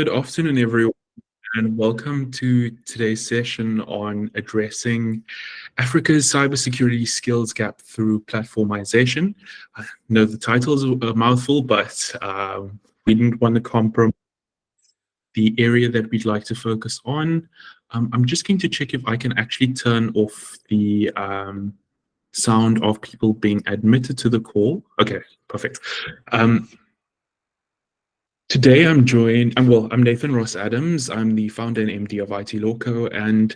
Good afternoon, everyone, and welcome to today's session on addressing Africa's cybersecurity skills gap through platformisation. I know the title is a mouthful, but we didn't want to compromise the area that we'd like to focus on. I'm just going to check if I can actually turn off the sound of people being admitted to the call. Okay, perfect. Today I'm joined, I'm Nathan Ross Adams. I'm the founder and MD of IT Loco, and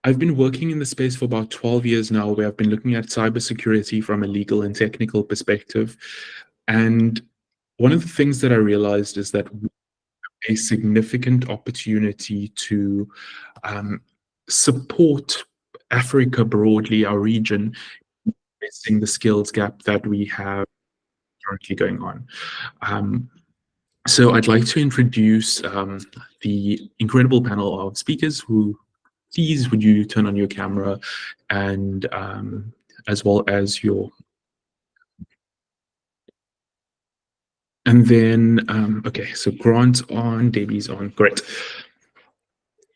I've been working in the space for about 12 years now, where I've been looking at cybersecurity from a legal and technical perspective. And one of the things that I realized is that we have a significant opportunity to support Africa broadly, our region, addressing the skills gap that we have currently going on. So I'd like to introduce the incredible panel of speakers who, please, would you turn on your camera and as well as your, and then, okay, so Grant's on, Debbie's on, great.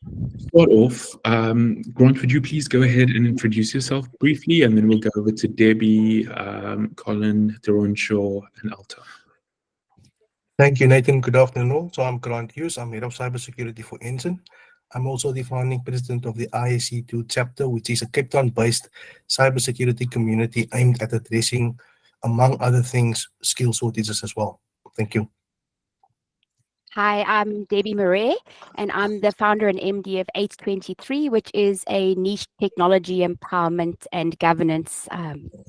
To start off, Grant, would you please go ahead and introduce yourself briefly, and then we'll go over to Debbie, Colin, Deronshaw, and Alta. Thank you, Nathan. Good afternoon. So I'm Grant Hughes. I'm head of cybersecurity for Ensign. I'm also the founding president of the ISC2 chapter, which is a Cape Town-based cybersecurity community aimed at addressing, among other things, skill shortages as well. Thank you. Hi, I'm Debbie Murray, and I'm the founder and MD of 823, which is a niche technology empowerment and governance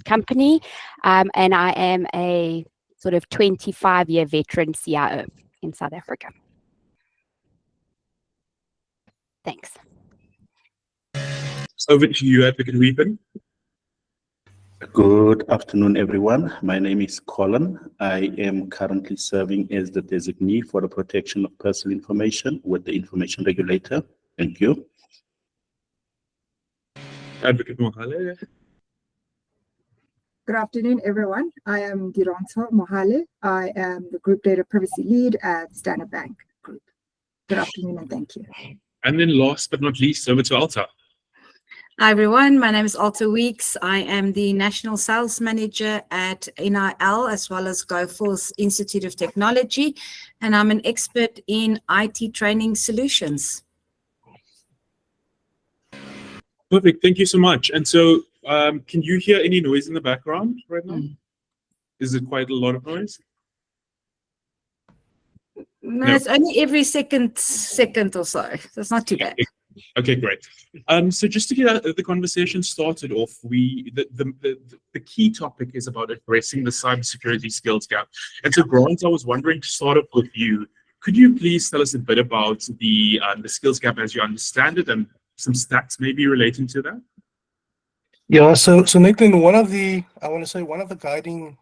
company. And I am a sort of 25-year veteran CIO in South Africa. Thanks. Over to you, Advocate Weepen. Good afternoon, everyone. My name is Colin. I am currently serving as the designee for the protection of personal information with the information regulator. Thank you. Advocate Mohale. Good afternoon, everyone. I am Deronshaw Mohale. I am the Group Data Privacy Lead at Standard Bank Group. Good afternoon and thank you. And then last but not least, over to Alta. Hi, everyone. My name is Alta Weeks. I am the National Sales Manager at NIL, as well as GoForce Institute of Technology, and I'm an expert in IT training solutions. Perfect. Thank you so much. And so, can you hear any noise in the background right now? Is it quite a lot of noise? No, it's only every second or so. So it's not too bad. Okay, great. So just to get the conversation started off, the key topic is about addressing the cybersecurity skills gap. And so, Grant, I was wondering to start off with you. Could you please tell us a bit about the skills gap as you understand it, and some stats maybe relating to that? Yeah, so Nathan, one of the guiding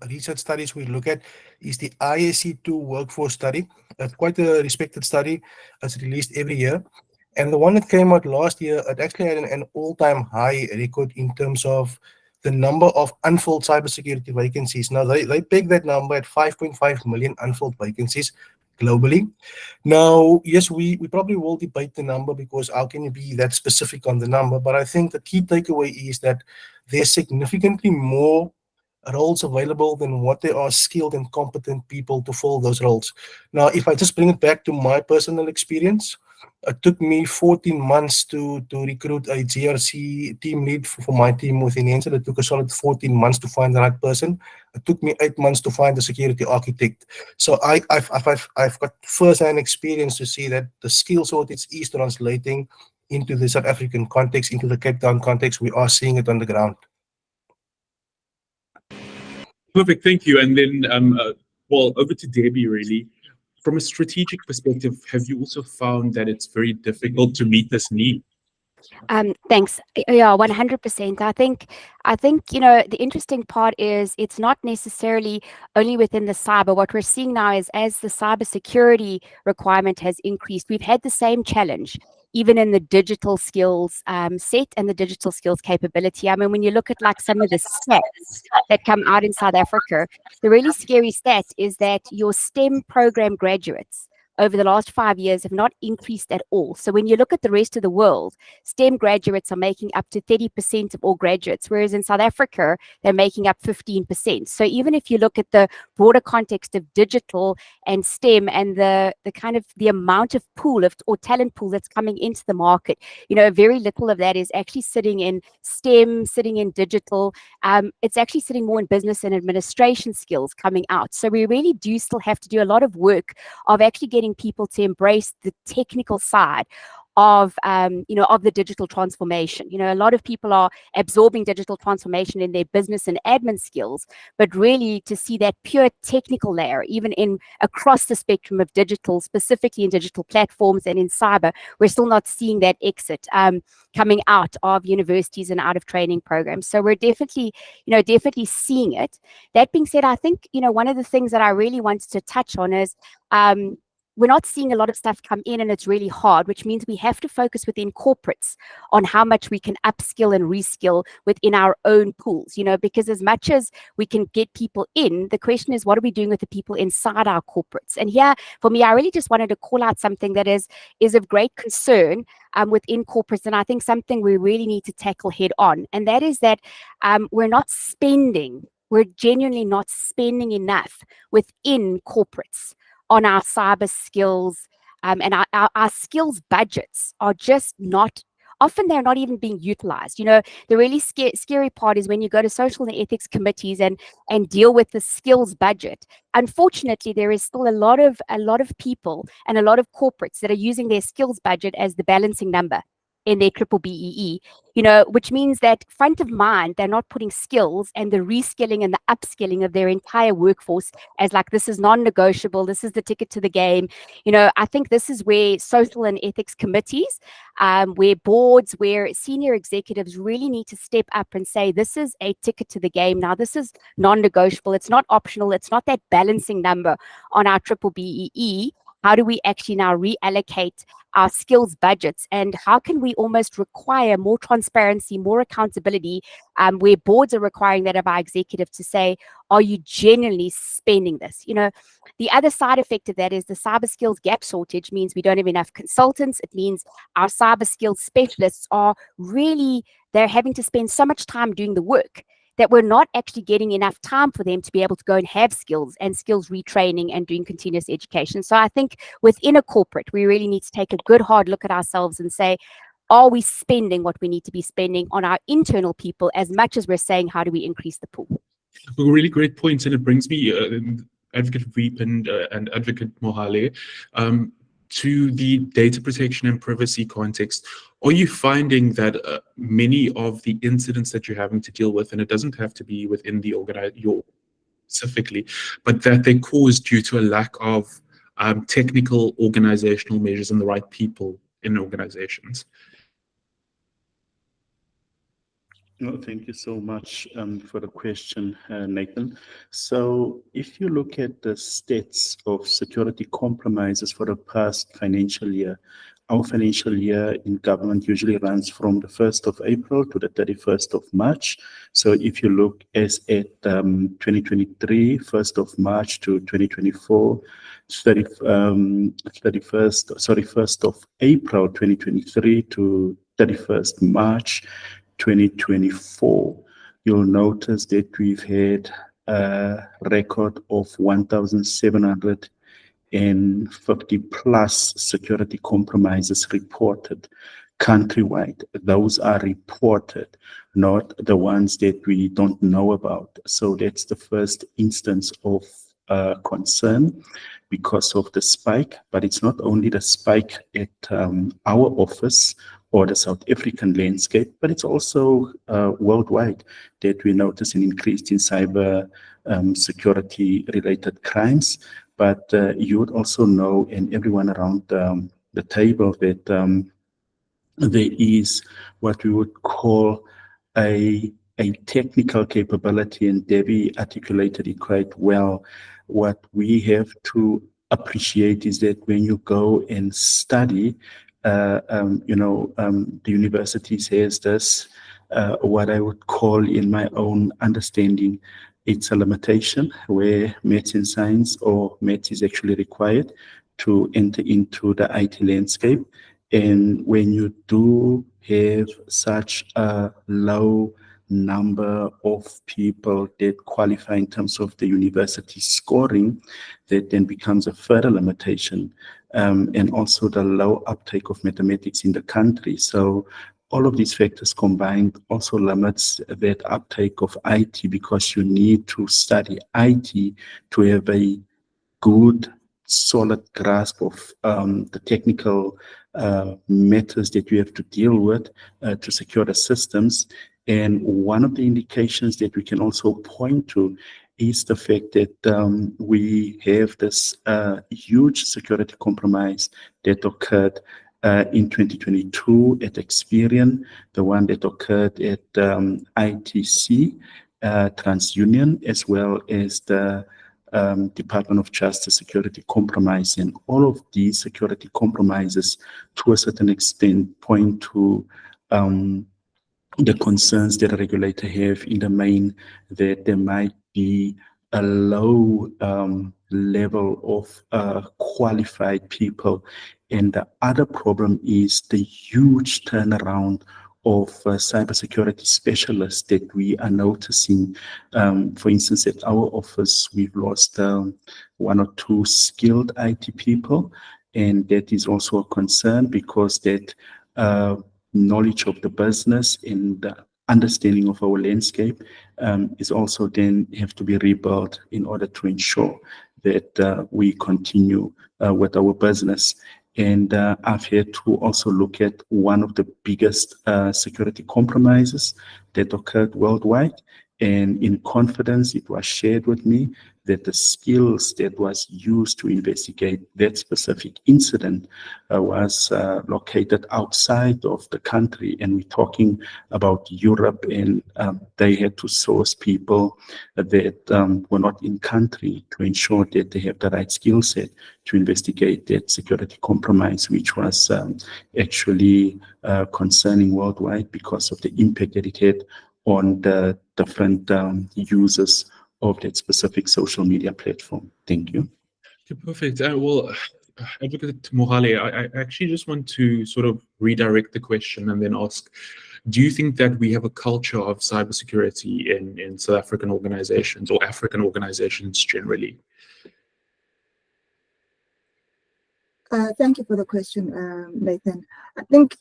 research studies we look at is the ISC2 workforce study. It's quite a respected study. It's released every year. And the one that came out last year, it actually had an all-time high record in terms of the number of unfilled cybersecurity vacancies. Now, they peg that number at 5.5 million unfilled vacancies globally. Now, yes, we probably will debate the number, because how can you be that specific on the number? But I think the key takeaway is that there's significantly more roles available than what there are skilled and competent people to fill those roles. Now, if I just bring it back to my personal experience, it took me 14 months to recruit a GRC team lead for my team within Ensign. It took a solid 14 months to find the right person. It took me 8 months to find the security architect. So I've got first-hand experience to see that the skill shortage is translating into the South African context, into the Cape Town context. We are seeing it on the ground. Perfect, thank you. And then, well, over to Debbie, really. From a strategic perspective, have you also found that it's very difficult to meet this need? Thanks. Yeah, 100%. I think, you know, the interesting part is it's not necessarily only within the cyber. What we're seeing now is, as the cybersecurity requirement has increased, we've had the same challenge. even in the digital skills set and the digital skills capability. I mean, when you look at like some of the stats that come out in South Africa, the really scary stat is that your STEM program graduates over the last 5 years have not increased at all. So when you look at the rest of the world, STEM graduates are making up to 30% of all graduates, whereas in South Africa, they're making up 15%. So even if you look at the broader context of digital and STEM and the kind of the amount of pool of or talent pool that's coming into the market, you know, very little of that is actually sitting in STEM, sitting in digital. It's actually sitting more in business and administration skills coming out. So we really do still have to do a lot of work of actually getting people to embrace the technical side of of the digital transformation. You know, a lot of people are absorbing digital transformation in their business and admin skills, but really to see that pure technical layer, even in across the spectrum of digital, specifically in digital platforms and in cyber, we're still not seeing that exit coming out of universities and out of training programs. So we're definitely seeing it. That being said, I think, you know, one of the things that I really wanted to touch on is we're not seeing a lot of stuff come in, and it's really hard, which means we have to focus within corporates on how much we can upskill and reskill within our own pools, you know, because as much as we can get people in, the question is, what are we doing with the people inside our corporates? And here, for me, I really just wanted to call out something that is of great concern within corporates, and I think something we really need to tackle head on, and that is that we're genuinely not spending enough within corporates on our cyber skills, and our skills budgets are just not, often they're not even being utilized. You know, the really scary part is when you go to social and ethics committees and deal with the skills budget. Unfortunately, there is still a lot of people and a lot of corporates that are using their skills budget as the balancing number in their triple BEE, you know, which means that front of mind, they're not putting skills and the reskilling and the upskilling of their entire workforce as like, this is non-negotiable, this is the ticket to the game. You know, I think this is where social and ethics committees, where boards, where senior executives really need to step up and say, this is a ticket to the game. Now, this is non-negotiable. It's not optional. It's not that balancing number on our triple BEE. How do we actually now reallocate our skills budgets, and how can we almost require more transparency, more accountability, where boards are requiring that of our executive to say, are you genuinely spending this? You know, the other side effect of that is the cyber skills gap shortage means we don't have enough consultants. It means our cyber skills specialists are really, they're having to spend so much time doing the work that we're not actually getting enough time for them to be able to go and have skills and skills retraining and doing continuous education. So I think within a corporate, we really need to take a good hard look at ourselves and say, are we spending what we need to be spending on our internal people as much as we're saying, how do we increase the pool? Really great points, and it brings me, Advocate Veep and Advocate Mohale, to the data protection and privacy context. Are you finding that many of the incidents that you're having to deal with, and it doesn't have to be within the your specifically, but that they're caused due to a lack of technical organizational measures and the right people in organizations? No, thank you so much for the question, Nathan. So if you look at the stats of security compromises for the past financial year, our financial year in government usually runs from the 1st of April to the 31st of March. So if you look as at 2023, 1st of March to 2024, 1st of April 2023 to 31st March 2024, you'll notice that we've had a record of 1,750 plus security compromises reported countrywide. Those are reported, not the ones that we don't know about. So that's the first instance of concern because of the spike, but it's not only the spike at our office or the South African landscape, but it's also worldwide that we notice an increase in cyber security related crimes. But you would also know, and everyone around the table, that there is what we would call a technical capability, and Debbie articulated it quite well. What we have to appreciate is that when you go and study the universities has this, what I would call in my own understanding, it's a limitation where maths and science or maths is actually required to enter into the IT landscape. And when you do have such a low number of people that qualify in terms of the university scoring, that then becomes a further limitation. And also the low uptake of mathematics in the country. So all of these factors combined also limits that uptake of IT, because you need to study IT to have a good, solid grasp of the technical matters that you have to deal with to secure the systems. And one of the indications that we can also point to is the fact that we have this huge security compromise that occurred in 2022 at Experian, the one that occurred at ITC, TransUnion, as well as the Department of Justice security compromise. And all of these security compromises, to a certain extent, point to the concerns that a regulator have in the main, that there might be a low level of qualified people. And the other problem is the huge turnaround of cybersecurity specialists that we are noticing. For instance, at our office, we've lost one or two skilled IT people, and that is also a concern, because that knowledge of the business and the understanding of our landscape is also then have to be rebuilt in order to ensure that we continue with our business. And I've had to also look at one of the biggest security compromises that occurred worldwide. And in confidence, it was shared with me that the skills that was used to investigate that specific incident was located outside of the country. And we're talking about Europe, and they had to source people that were not in country to ensure that they have the right skill set to investigate that security compromise, which was actually concerning worldwide because of the impact that it had on the different users of that specific social media platform. Thank you. Okay, perfect. Well, Advocate Mohale, I actually just want to sort of redirect the question and then ask, do you think that we have a culture of cybersecurity in South African organizations or African organizations generally? Thank you for the question, Nathan. I think,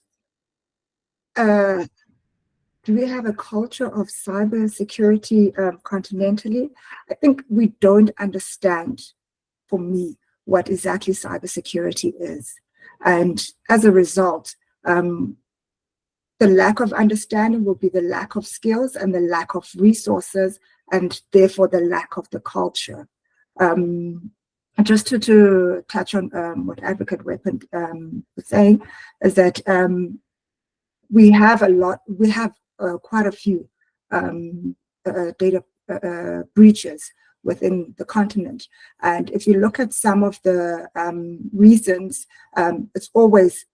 do we have a culture of cybersecurity continentally? I think we don't understand, for me, what exactly cybersecurity is. And as a result, the lack of understanding will be the lack of skills and the lack of resources, and therefore the lack of the culture. Just to touch on what Advocate Weapon was saying, is that we have quite a few data breaches within the continent. And if you look at some of the reasons, it's always,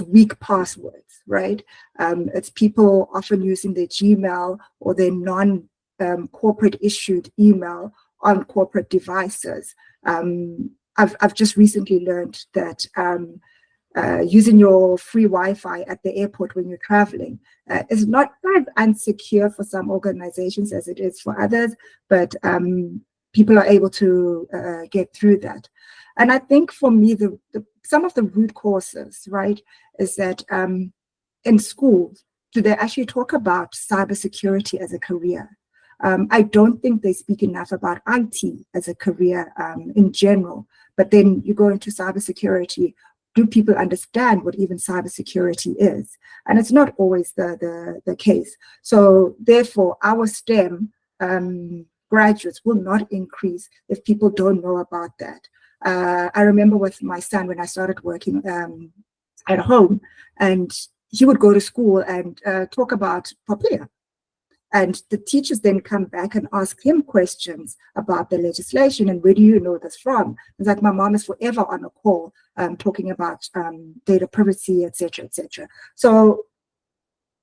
weak passwords, right? It's people often using their Gmail or their non-corporate issued email on corporate devices. I've just recently learned that using your free Wi-Fi at the airport when you're traveling is not as unsecure for some organizations as it is for others, but people are able to get through that. And I think for me, some of the root causes, right, is that in schools, do they actually talk about cybersecurity as a career? I don't think they speak enough about IT as a career in general, but then you go into cybersecurity. Do people understand what even cybersecurity is? And it's not always the case. So therefore, our STEM graduates will not increase if people don't know about that. I remember with my son when I started working at home, and he would go to school and talk about Popea. And the teachers then come back and ask him questions about the legislation and where do you know this from? It's like my mom is forever on a call talking about data privacy, etc., etc. So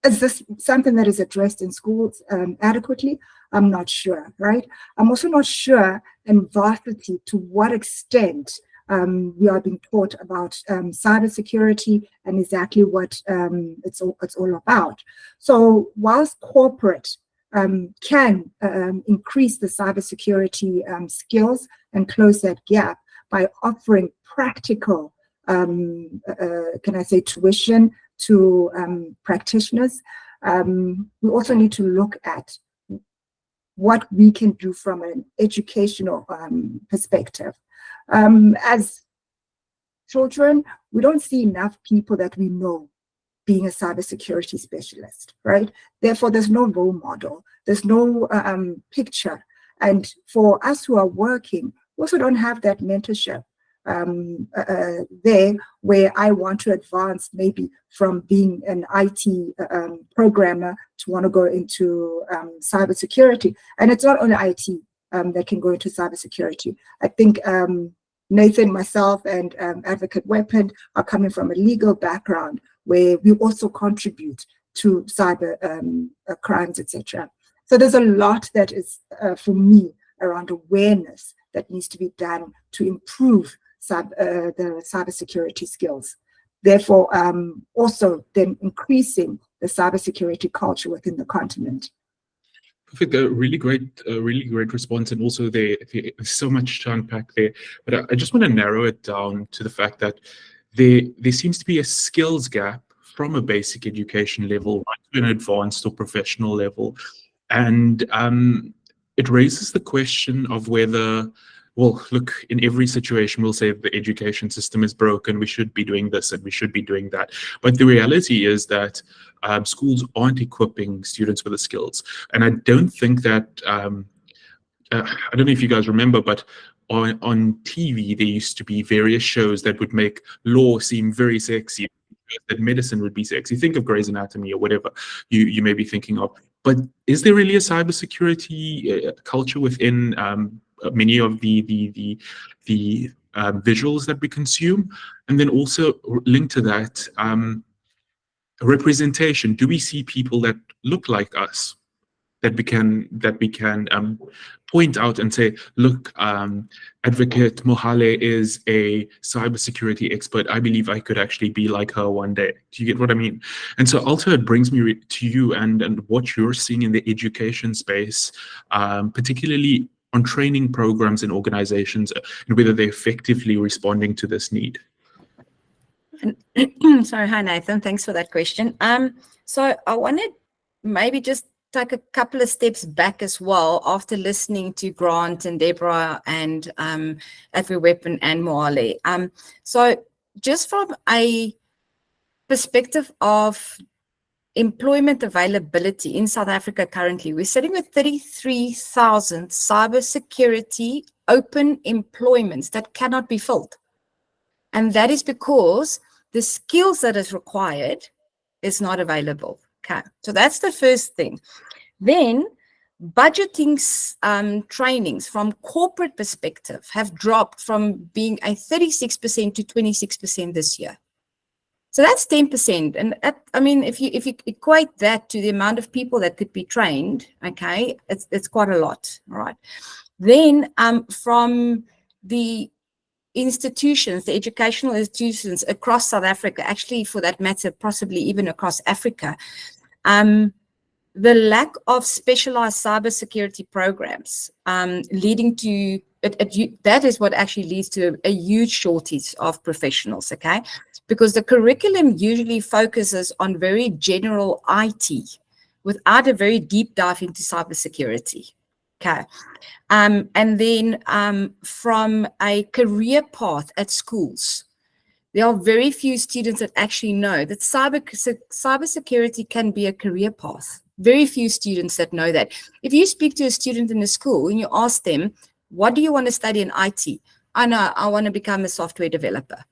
is this something that is addressed in schools adequately? I'm not sure, right? I'm also not sure in varsity to what extent we are being taught about cybersecurity and exactly what it's all about. So whilst corporate can increase the cybersecurity skills and close that gap by offering practical, can I say, tuition to practitioners, we also need to look at what we can do from an educational perspective. As children, we don't see enough people that we know being a cybersecurity specialist, right? Therefore, there's no role model, there's no picture. And for us who are working, we also don't have that mentorship there where I want to advance maybe from being an IT programmer to want to go into cybersecurity. And it's not only IT that can go into cybersecurity. I think Nathan, myself, and Advocate Weapon are coming from a legal background where we also contribute to cyber crimes, etc. So there's a lot that is, for me, around awareness that needs to be done to improve the cybersecurity skills. Therefore, also then increasing the cybersecurity culture within the continent. Perfect. A really great response, and also there's so much to unpack there. But I just want to narrow it down to the fact that there seems to be a skills gap from a basic education level right to an advanced or professional level, and it raises the question of whether, well, look, in every situation, we'll say the education system is broken, we should be doing this and we should be doing that. But the reality is that schools aren't equipping students with the skills. And I don't think that, I don't know if you guys remember, but on TV, there used to be various shows that would make law seem very sexy, that medicine would be sexy. Think of Grey's Anatomy or whatever you may be thinking of. But is there really a cybersecurity culture within many of the visuals that we consume? And then also linked to that, representation. Do we see people that look like us, that we can point out and say, look, Advocate Mohale is a cybersecurity expert. I believe I could actually be like her one day. Do you get what I mean? And so also it brings me to you and what you're seeing in the education space, particularly on training programs in organizations, and whether they're effectively responding to this need. Sorry, hi Nathan, thanks for that question. So I want to maybe just take a couple of steps back as well after listening to Grant and Deborah and Advocate Weapon and Moale. So just from a perspective of employment availability in South Africa currently, we're sitting with 33,000 cybersecurity open employments that cannot be filled. And that is because the skills that is required is not available. Okay, so that's the first thing. Then budgeting trainings from corporate perspective have dropped from being a 36% to 26% this year. So that's 10%. And I mean, if you equate that to the amount of people that could be trained, okay, it's quite a lot, all right? Then from the institutions, the educational institutions across South Africa, actually for that matter, possibly even across Africa, the lack of specialized cybersecurity programs leading to, that is what actually leads to a huge shortage of professionals, okay? Because the curriculum usually focuses on very general IT without a very deep dive into cybersecurity, okay? And then from a career path at schools, there are very few students that actually know that cybersecurity can be a career path. Very few students that know that. If you speak to a student in a school and you ask them, what do you want to study in IT? I know, I want to become a software developer.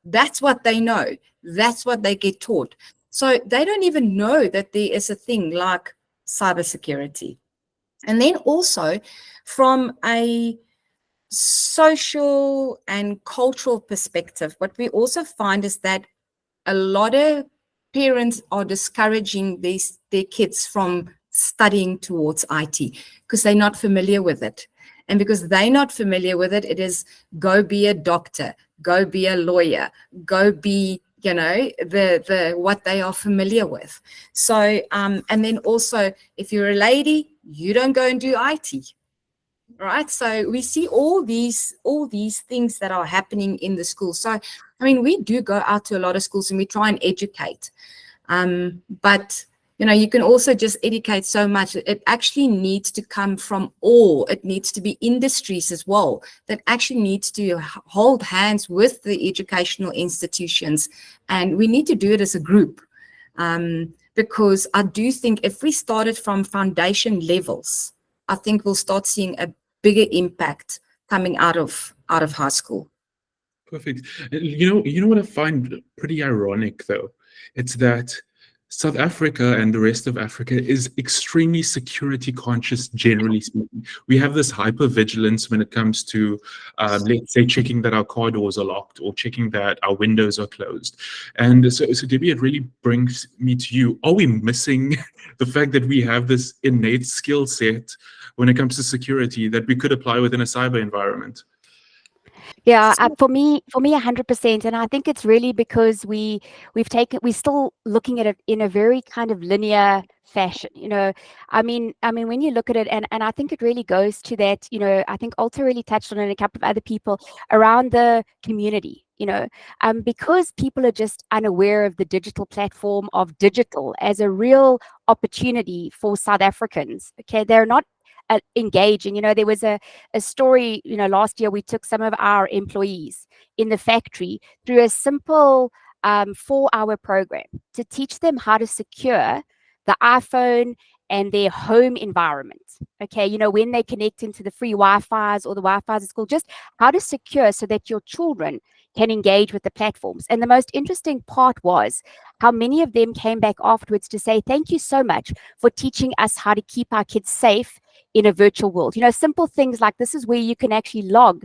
That's what they know. That's what they get taught. So they don't even know that there is a thing like cybersecurity. And then also from a social and cultural perspective, what we also find is that a lot of parents are discouraging their kids from studying towards IT because they're not familiar with it. And because they're not familiar with it, it is go be a doctor, go be a lawyer, go be, you know, the what they are familiar with. So, and then also, if you're a lady, you don't go and do IT. Right. So we see all these things that are happening in the school. So, I mean, we do go out to a lot of schools and we try and educate. But, you know, you can also just educate so much. It actually needs to come from all. It needs to be industries as well that actually needs to hold hands with the educational institutions. And we need to do it as a group. Because I do think if we started from foundation levels, I think we'll start seeing a bigger impact coming out of high school. Perfect. You know what I find pretty ironic though? It's that South Africa and the rest of Africa is extremely security conscious, generally speaking. We have this hypervigilance when it comes to, let's say, checking that our car doors are locked or checking that our windows are closed. And so Debbie, it really brings me to you. Are we missing the fact that we have this innate skill set when it comes to security that we could apply within a cyber environment? Yeah, for me, 100%. And I think it's really because we're still looking at it in a very kind of linear fashion. You know, I mean, when you look at it, and I think it really goes to that, you know, I think Alta really touched on it and a couple of other people around the community, you know, because people are just unaware of the digital platform of digital as a real opportunity for South Africans. Okay, they're not engaging. You know, there was a story, you know, last year we took some of our employees in the factory through a simple 4-hour program to teach them how to secure the iPhone and their home environment. Okay, you know, when they connect into the free Wi-Fi's or the Wi-Fi's at school, just how to secure so that your children can engage with the platforms. And the most interesting part was how many of them came back afterwards to say, thank you so much for teaching us how to keep our kids safe in a virtual world. You know, simple things like this is where you can actually log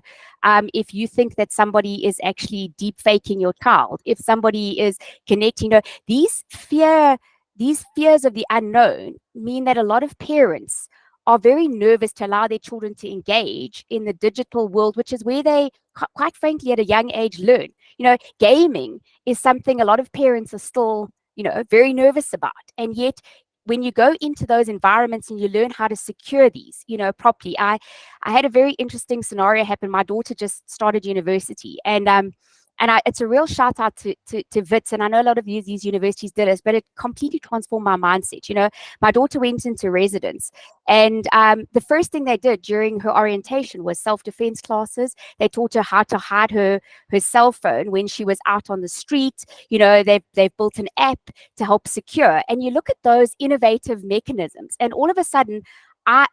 if you think that somebody is actually deep faking your child, if somebody is connecting. You know, these fears of the unknown mean that a lot of parents are very nervous to allow their children to engage in the digital world, which is where they, quite frankly, at a young age learn. You know, gaming is something a lot of parents are still, you know, very nervous about. And yet, when you go into those environments and you learn how to secure these, you know, properly. I had a very interesting scenario happen. My daughter just started university, and it's a real shout out to WITS, and I know a lot of these universities did this, but it completely transformed my mindset. You know, my daughter went into residence, and the first thing they did during her orientation was self-defense classes. They taught her how to hide her cell phone when she was out on the street. You know, they've built an app to help secure. And you look at those innovative mechanisms, and all of a sudden,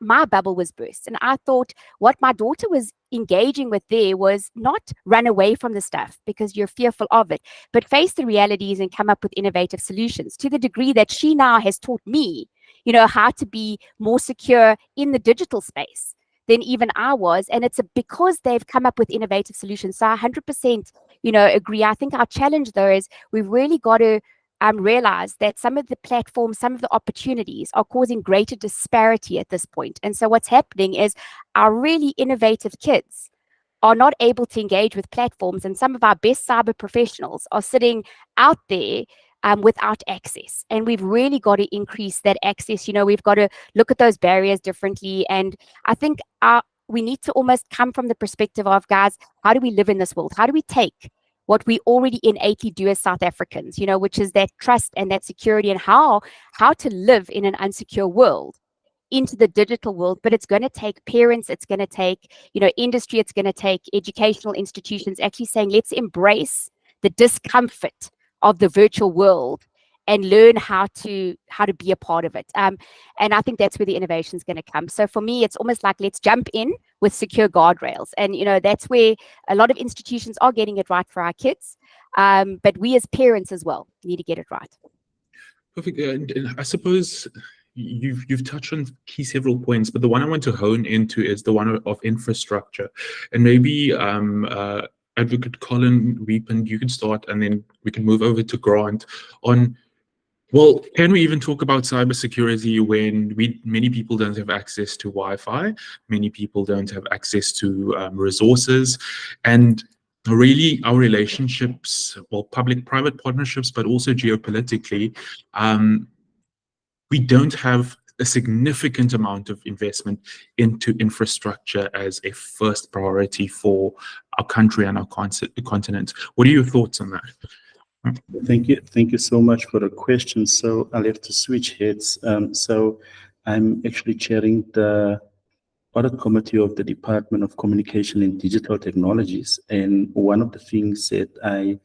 my bubble was burst, and I thought what my daughter was engaging with there was not run away from the stuff because you're fearful of it, but face the realities and come up with innovative solutions, to the degree that she now has taught me, you know, how to be more secure in the digital space than even I was. And it's because they've come up with innovative solutions. So I 100%, you know, agree. I think our challenge though is we've really got to realize that some of the platforms, some of the opportunities are causing greater disparity at this point. And so what's happening is our really innovative kids are not able to engage with platforms, and some of our best cyber professionals are sitting out there without access. And we've really got to increase that access. You know, we've got to look at those barriers differently. And I think we need to almost come from the perspective of, guys, how do we live in this world? How do we take what we already innately do as South Africans, you know, which is that trust and that security, and how to live in an unsecure world into the digital world. But it's going to take parents, it's going to take, you know, industry, it's going to take educational institutions actually saying, let's embrace the discomfort of the virtual world and learn how to be a part of it. And I think that's where the innovation is going to come. So for me, it's almost like, let's jump in with secure guardrails. And, you know, that's where a lot of institutions are getting it right for our kids. But we as parents as well need to get it right. Perfect. And I suppose, you've touched on several points, but the one I want to hone into is the one of infrastructure, and maybe Advocate Colin Weepin, you can start, and then we can move over to Grant on. Well, can we even talk about cybersecurity when many people don't have access to Wi-Fi, many people don't have access to resources, and really our relationships, well, public-private partnerships, but also geopolitically, we don't have a significant amount of investment into infrastructure as a first priority for our country and our continent. What are your thoughts on that? Thank you so much for the question. So I'll have to switch heads. So I'm actually chairing the audit committee of the Department of Communication and Digital Technologies. And one of the things that I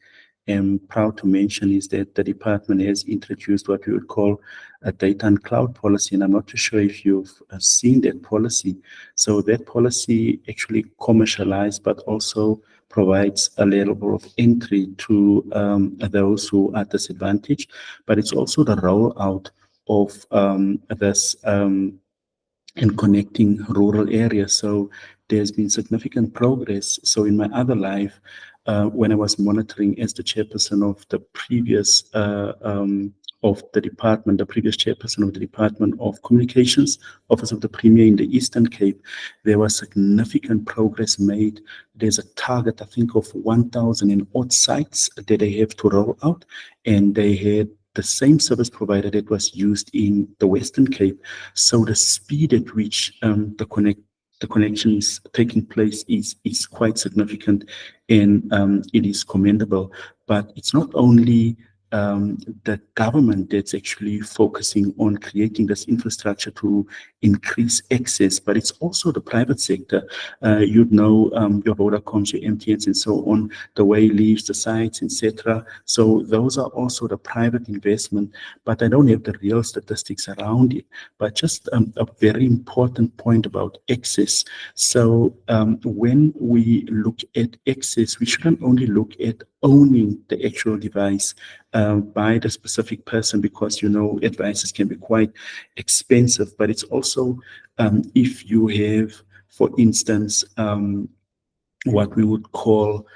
am proud to mention is that the department has introduced what we would call a data and cloud policy. And I'm not too sure if you've seen that policy. So that policy actually commercialized, but also provides a level of entry to those who are disadvantaged. But it's also the rollout of this and connecting rural areas. So there's been significant progress. So in my other life, when I was monitoring as the chairperson of the previous of the department, the previous chairperson of the Department of Communications, Office of the Premier in the Eastern Cape, there was significant progress made. There's a target, I think, of 1,000 and odd sites that they have to roll out, and they had the same service provider that was used in the Western Cape. So the speed at which the connection is taking place is quite significant, and it is commendable. But it's not only the government that's actually focusing on creating this infrastructure to increase access, but it's also the private sector. You'd know your Vodacoms, your MTNs, and so on, the way leaves the sites, etc. So those are also the private investment, but I don't have the real statistics around it. But just a very important point about access. So when we look at access, we shouldn't only look at owning the actual device by the specific person, because devices can be quite expensive, but it's also if you have, for instance, what we would call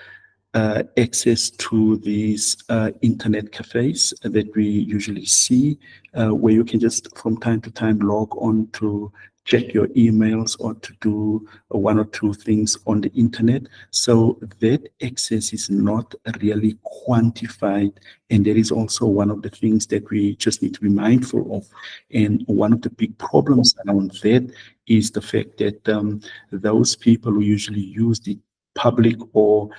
access to these internet cafes that we usually see, where you can just from time to time log on to check your emails or to do one or two things on the internet. So that access is not really quantified. And that is also one of the things that we just need to be mindful of. And one of the big problems around that is the fact that those people who usually use the public or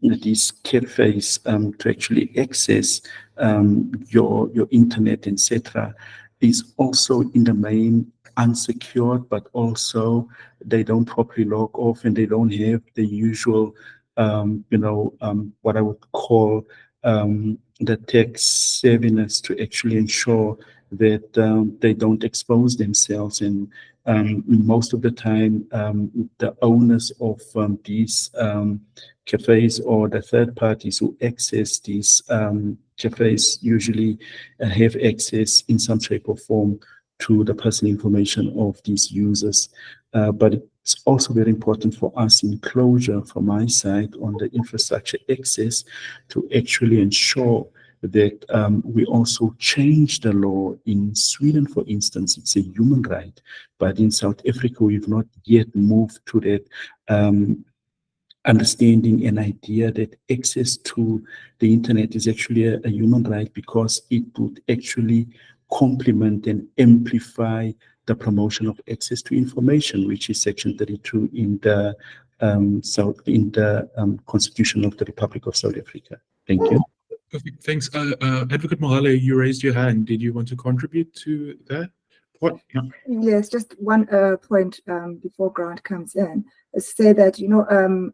these cafes to actually access your internet, etc., is also in the main unsecured, but also they don't properly log off, and they don't have the usual, what I would call the tech savviness to actually ensure that they don't expose themselves. And most of the time, the owners of these cafes or the third parties who access these cafes usually have access in some shape or form to the personal information of these users. But it's also very important for us in closure from my side on the infrastructure access to actually ensure that we also change the law. In Sweden, for instance, it's a human right, but in South Africa, we've not yet moved to that understanding and idea that access to the internet is actually a human right, because it would actually complement and amplify the promotion of access to information, which is Section 32 in the Constitution of the Republic of South Africa. Thank you. Perfect. Thanks. Advocate Mohale, you raised your hand. Did you want to contribute to that? What? Yeah. Yes, just one point before Grant comes in is to say that,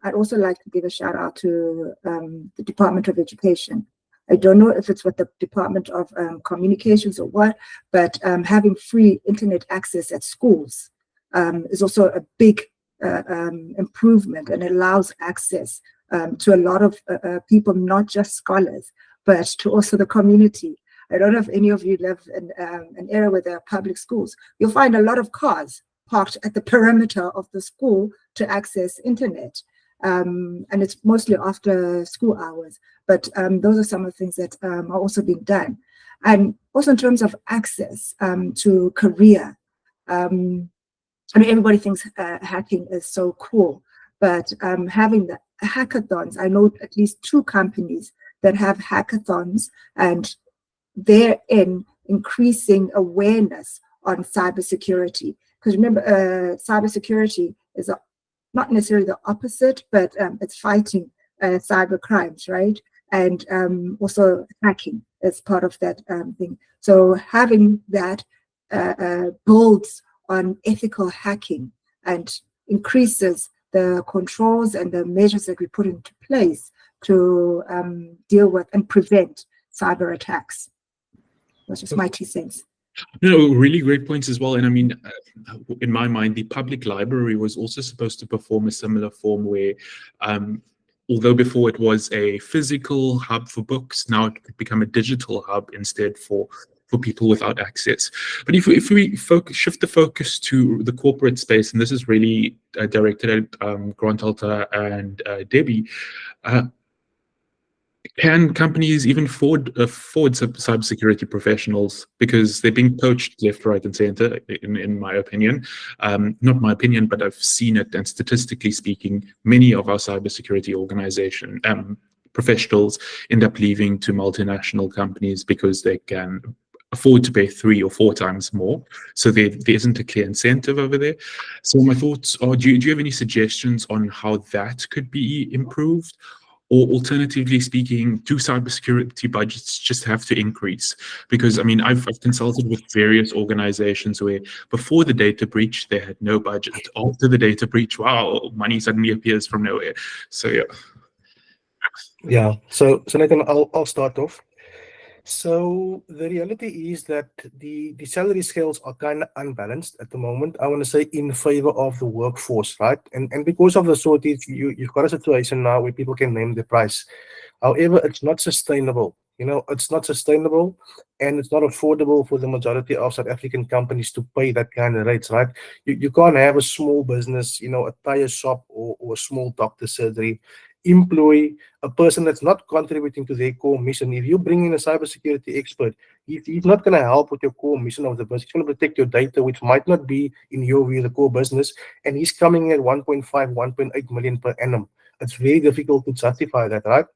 I'd also like to give a shout out to the Department of Education. I don't know if it's with the Department of Communications or what, but having free internet access at schools is also a big improvement, and allows access to a lot of people, not just scholars, but to also the community. I don't know if any of you live in an area where there are public schools. You'll find a lot of cars parked at the perimeter of the school to access internet. And it's mostly after school hours. But those are some of the things that are also being done. And also in terms of access to career. I mean, everybody thinks hacking is so cool, but having the hackathons, I know at least 2 companies that have hackathons, and therein increasing awareness on cybersecurity. Because remember, cybersecurity is not necessarily the opposite, but it's fighting cyber crimes, right? And also hacking as part of that thing. So having that builds on ethical hacking and increases the controls and the measures that we put into place to deal with and prevent cyber attacks. That's just my 2 cents. Really great points as well. And I mean, in my mind, the public library was also supposed to perform a similar form where, although before it was a physical hub for books, now it could become a digital hub instead for people without access. But if we shift the focus to the corporate space, and this is really directed at Grant Alta and Debbie, can companies even afford cybersecurity professionals, because they're being poached left, right, and center, in my opinion. Not my opinion, but I've seen it, and statistically speaking, many of our cybersecurity organization professionals end up leaving to multinational companies because they can afford to pay 3 or 4 times more. So there isn't a clear incentive over there. So my thoughts are, do you have any suggestions on how that could be improved? Or alternatively speaking, do cybersecurity budgets just have to increase? Because I mean, I've consulted with various organizations where before the data breach, they had no budget. After the data breach, wow, money suddenly appears from nowhere. So yeah. Yeah. So Nathan, I'll start off. So the reality is that the salary scales are kind of unbalanced at the moment. I want to say in favor of the workforce, right? And because of the shortage, you've got a situation now where people can name the price. However, it's not sustainable. It's not sustainable, and it's not affordable for the majority of South African companies to pay that kind of rates, right? You can't have a small business, a tire shop or a small doctor surgery employ a person that's not contributing to their core mission. If you bring in a cybersecurity expert, he's not going to help with your core mission of the business. He's going to protect your data, which might not be, in your view, the core business. And he's coming at 1.5, 1.8 million per annum. It's very difficult to justify that, right?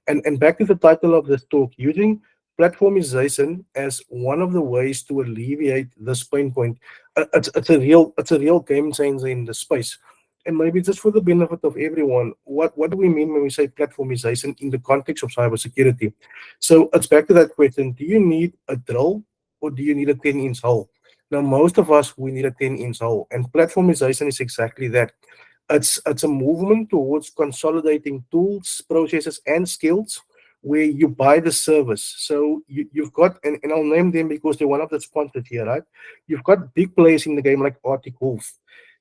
And back to the title of this talk, using platformization as one of the ways to alleviate this pain point. It's a real game changer in the space. And maybe just for the benefit of everyone, what do we mean when we say platformization in the context of cybersecurity? So it's back to that question: do you need a drill or do you need a 10-inch hole? Now, most of us, we need a 10-inch hole, and platformization is exactly that. It's a movement towards consolidating tools, processes, and skills where you buy the service. So you've got, and I'll name them because they're one of the sponsors here, right? You've got big players in the game like Arctic Wolf.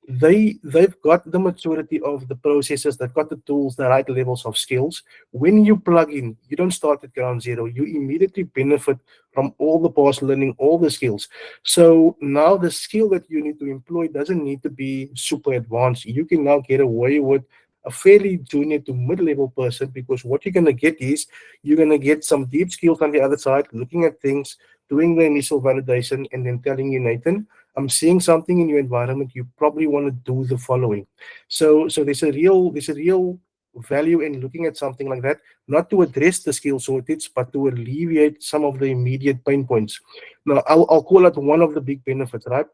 They've got the maturity of the processes, they've got the tools, the right levels of skills. When you plug in, you don't start at ground zero. You immediately benefit from all the past learning, all the skills. So now the skill that you need to employ doesn't need to be super advanced. You can now get away with a fairly junior to mid-level person, because what you're going to get is you're going to get some deep skills on the other side, looking at things, doing the initial validation, and then telling you, Nathan, I'm seeing something in your environment. You probably want to do the following. So there's a real value in looking at something like that, not to address the skill shortage, but to alleviate some of the immediate pain points. Now, I'll call it one of the big benefits, right?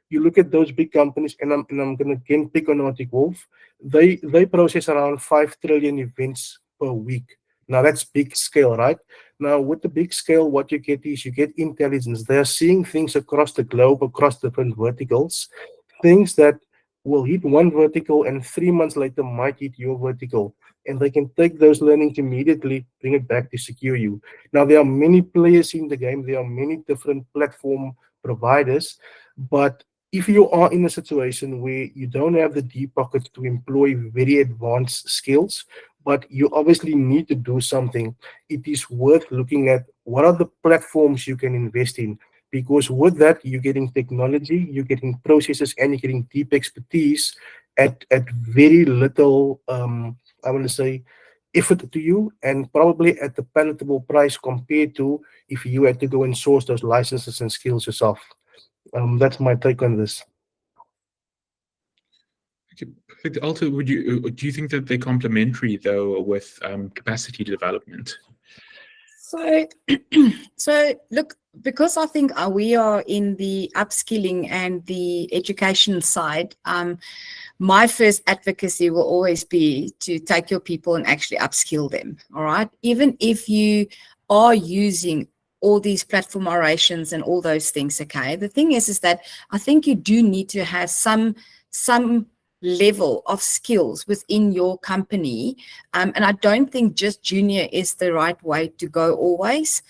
You look at those big companies, and I'm going to again pick on Arctic Wolf. They process around 5 trillion events per week. Now that's big scale, right? Now with the big scale, what you get is you get intelligence. They are seeing things across the globe, across different verticals, things that will hit one vertical and 3 months later might hit your vertical. And they can take those learnings immediately, bring it back to secure you. Now there are many players in the game. There are many different platform providers, but if you are in a situation where you don't have the deep pockets to employ very advanced skills, but you obviously need to do something, it is worth looking at what are the platforms you can invest in? Because with that, you're getting technology, you're getting processes, and you're getting deep expertise at very little, I want to say, effort to you, and probably at the palatable price compared to if you had to go and source those licenses and skills yourself. That's my take on this. Okay, perfect. Alto, do you think that they're complementary though with capacity development? So, so look, because I think we are in the upskilling and the education side, my first advocacy will always be to take your people and actually upskill them. All right. Even if you are using all these platform orations and all those things. Okay. The thing is that I think you do need to have some level of skills within your company. And I don't think just junior is the right way to go always,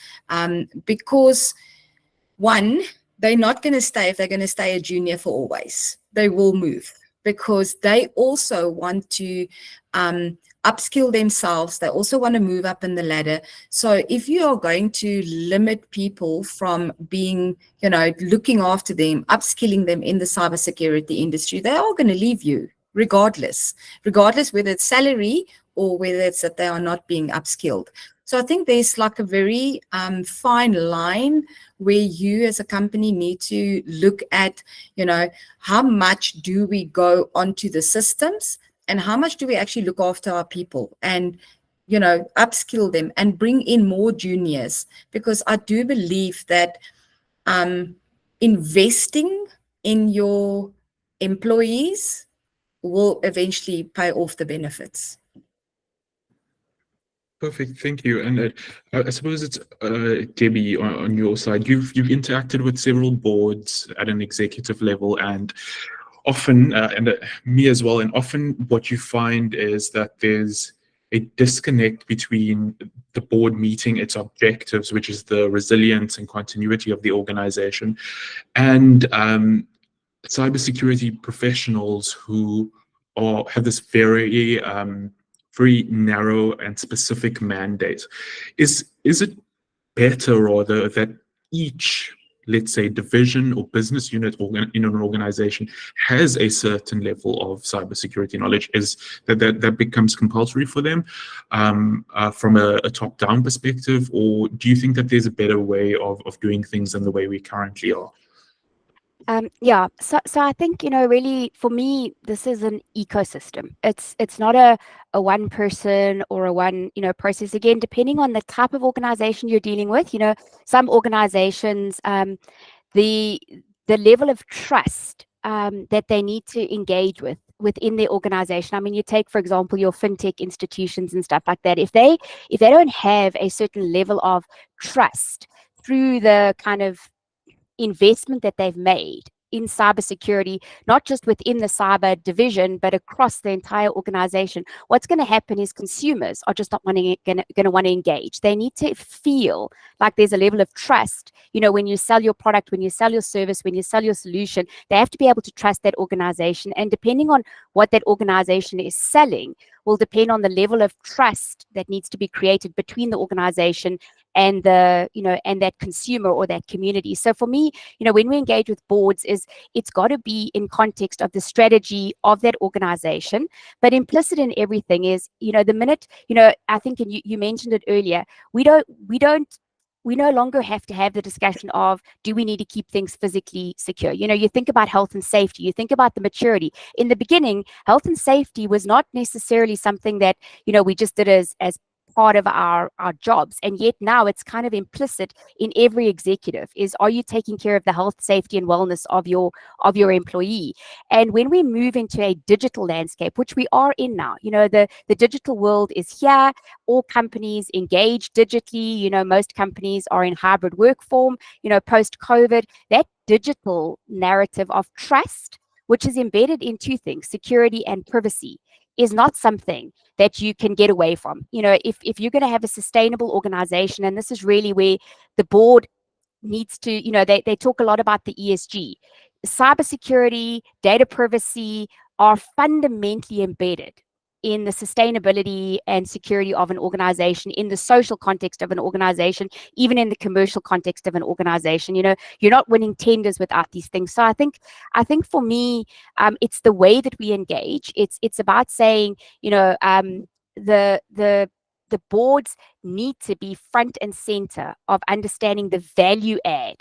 because one, they're not going to stay if they're going to stay a junior for always. They will move because they also want to upskill themselves. They also want to move up in the ladder. So if you are going to limit people from being, looking after them, upskilling them in the cybersecurity industry, they are going to leave you regardless whether it's salary or whether it's that they are not being upskilled. So I think there's like a very fine line where you as a company need to look at, how much do we go onto the systems and how much do we actually look after our people and, upskill them and bring in more juniors, because I do believe that investing in your employees will eventually pay off the benefits. Perfect, thank you. And I suppose it's Debbie on your side. You've interacted with several boards at an executive level, and often, me as well. And often, what you find is that there's a disconnect between the board meeting its objectives, which is the resilience and continuity of the organization, and cybersecurity professionals who have this very very narrow and specific mandate. Is it better rather that each, let's say, division or business unit in an organization has a certain level of cybersecurity knowledge? Is that becomes compulsory for them from a top-down perspective, or do you think that there's a better way of doing things than the way we currently are? Yeah, so I think, really for me, this is an ecosystem. It's not a one person or a one, process. Again, depending on the type of organization you're dealing with, some organizations, the level of trust that they need to engage within their organization. I mean, you take, for example, your fintech institutions and stuff like that. If they don't have a certain level of trust through the kind of investment that they've made in cybersecurity, not just within the cyber division, but across the entire organization, what's going to happen is consumers are just not going to want to engage. They need to feel like there's a level of trust. When you sell your product, when you sell your service, when you sell your solution, they have to be able to trust that organization. And depending on what that organization is selling will depend on the level of trust that needs to be created between the organization and and that consumer or that community. So for me, when we engage with boards, it's got to be in context of the strategy of that organization, but implicit in everything is, the minute, I think, and you mentioned it earlier, we no longer have to have the discussion of, do we need to keep things physically secure? You think about health and safety, you think about the maturity. In the beginning, health and safety was not necessarily something that, we just did as part of our jobs, and yet now it's kind of implicit in every executive is, are you taking care of the health, safety and wellness of your employee? And when we move into a digital landscape, which we are in now, the digital world is here. All companies engage digitally. Most companies are in hybrid work form, post COVID. That digital narrative of trust, which is embedded in two things, security and privacy, is not something that you can get away from. If you're going to have a sustainable organization, and this is really where the board needs to, they talk a lot about the ESG. Cybersecurity, data privacy are fundamentally embedded in the sustainability and security of an organization, in the social context of an organization, even in the commercial context of an organization. You know, you're not winning tenders without these things. So I think for me, it's the way that we engage. It's about saying, you know, the boards need to be front and center of understanding the value add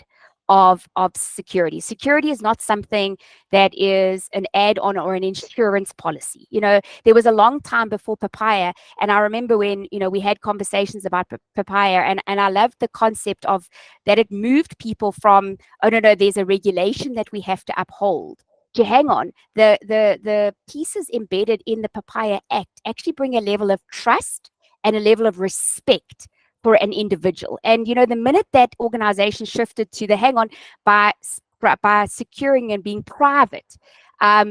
of security. Security is not something that is an add-on or an insurance policy. You know, there was a long time before Papaya, and I remember when, you know, we had conversations about Papaya, and I loved the concept of that it moved people from, oh no, there's a regulation that we have to uphold, to hang on, the pieces embedded in the Papaya Act actually bring a level of trust and a level of respect for an individual. And, you know, the minute that organization shifted to the hang on, by securing and being private,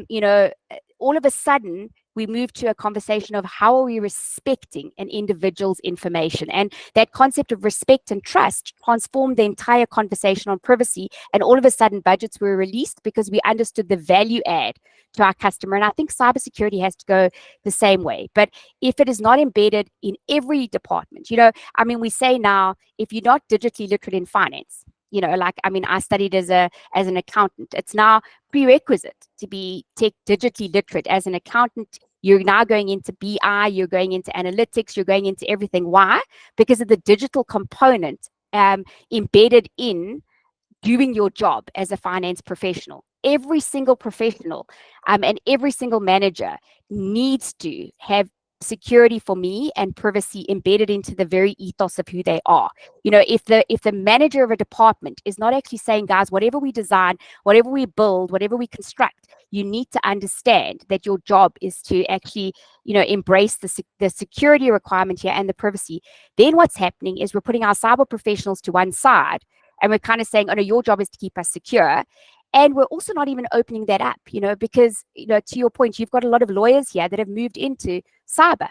you know, all of a sudden we move to a conversation of how are we respecting an individual's information. And that concept of respect and trust transformed the entire conversation on privacy. And all of a sudden budgets were released because we understood the value add to our customer. And I think cybersecurity has to go the same way. But if it is not embedded in every department, you know, I mean, we say now, if you're not digitally literate in finance, you know, like, I mean, I studied as an accountant. It's now prerequisite to be digitally literate as an accountant. You're now going into BI, you're going into analytics, you're going into everything. Why? Because of the digital component embedded in doing your job as a finance professional. Every single professional and every single manager needs to have security for me and privacy embedded into the very ethos of who they are. You know, if the manager of a department is not actually saying, guys, whatever we design, whatever we build, whatever we construct, you need to understand that your job is to actually, you know, embrace the security requirement here and the privacy. Then what's happening is we're putting our cyber professionals to one side, and we're kind of saying, oh no, your job is to keep us secure. And we're also not even opening that up, you know, because, you know, to your point, you've got a lot of lawyers here that have moved into cyber.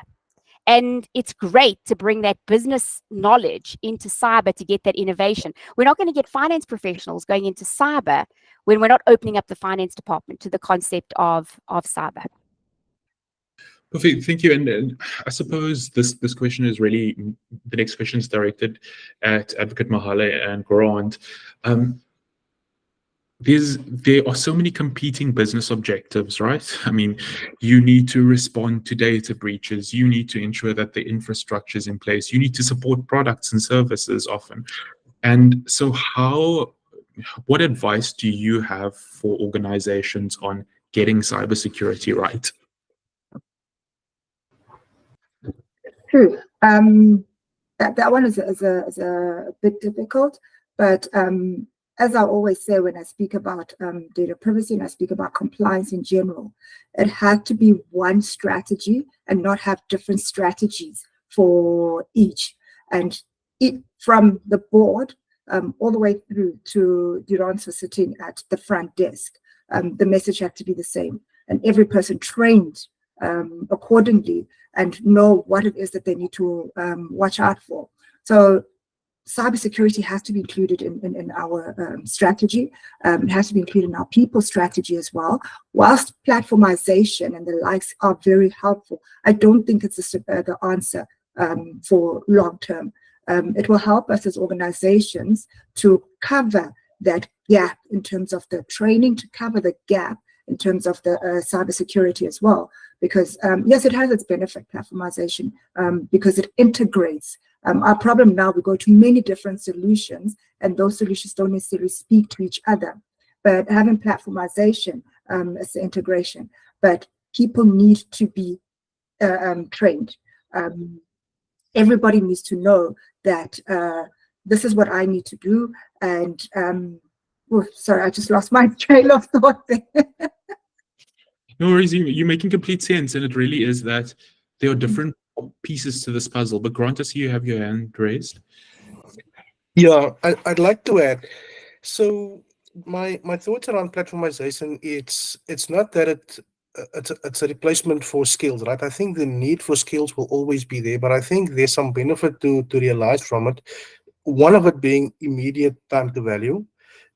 And it's great to bring that business knowledge into cyber to get that innovation. We're not going to get finance professionals going into cyber when we're not opening up the finance department to the concept of cyber. Perfect, thank you. And I suppose this question is really, the next question is directed at Advocate Mahale and Grant. There are so many competing business objectives, right? I mean, you need to respond to data breaches, you need to ensure that the infrastructure is in place, you need to support products and services often. And so what advice do you have for organizations on getting cybersecurity right? True. That one is a bit difficult, but as I always say when I speak about data privacy and I speak about compliance in general, it had to be one strategy and not have different strategies for each. And from the board all the way through to Durance sitting at the front desk, the message had to be the same, and every person trained accordingly and know what it is that they need to watch out for. So cybersecurity has to be included in our strategy. It has to be included in our people strategy as well. Whilst platformization and the likes are very helpful, I don't think it's the answer for long term. It will help us as organizations to cover that gap in terms of the training, to cover the gap in terms of the cybersecurity as well. Because yes, it has its benefit, platformization, because it integrates. Our problem now, we go to many different solutions, and those solutions don't necessarily speak to each other. But having platformization is the integration. But people need to be trained. Everybody needs to know that this is what I need to do. And sorry, I just lost my trail of thought there. No worries, you're making complete sense, and it really is that there are different pieces to this puzzle. But Grant, I see you have your hand raised. Yeah, I'd like to add. So my thoughts around platformization, it's not that it's a replacement for skills, right? I think the need for skills will always be there, but I think there's some benefit to realize from it. One of it being immediate time to value.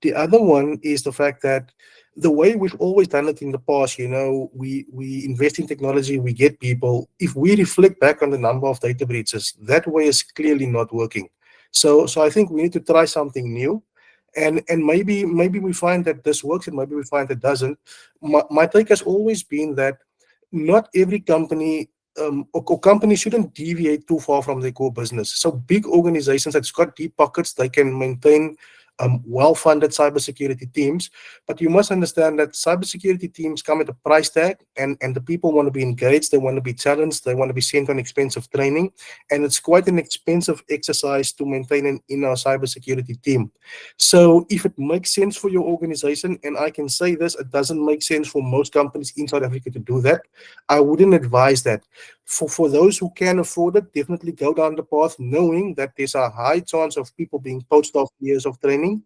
The other one is the fact that the way we've always done it in the past, we invest in technology, we get people. If we reflect back on the number of data breaches, that way is clearly not working. So I think we need to try something new, and maybe we find that this works, and maybe we find it doesn't. My take has always been that not every company or company shouldn't deviate too far from their core business. So big organizations that's got deep pockets, they can maintain well-funded cybersecurity teams, but you must understand that cybersecurity teams come at a price tag, and the people want to be engaged, they want to be challenged, they want to be sent on expensive training, and it's quite an expensive exercise to maintain an in-house cybersecurity team. So if it makes sense for your organization, and I can say this, it doesn't make sense for most companies in South Africa to do that, I wouldn't advise that. For those who can afford it, definitely go down the path knowing that there's a high chance of people being poached off years of training.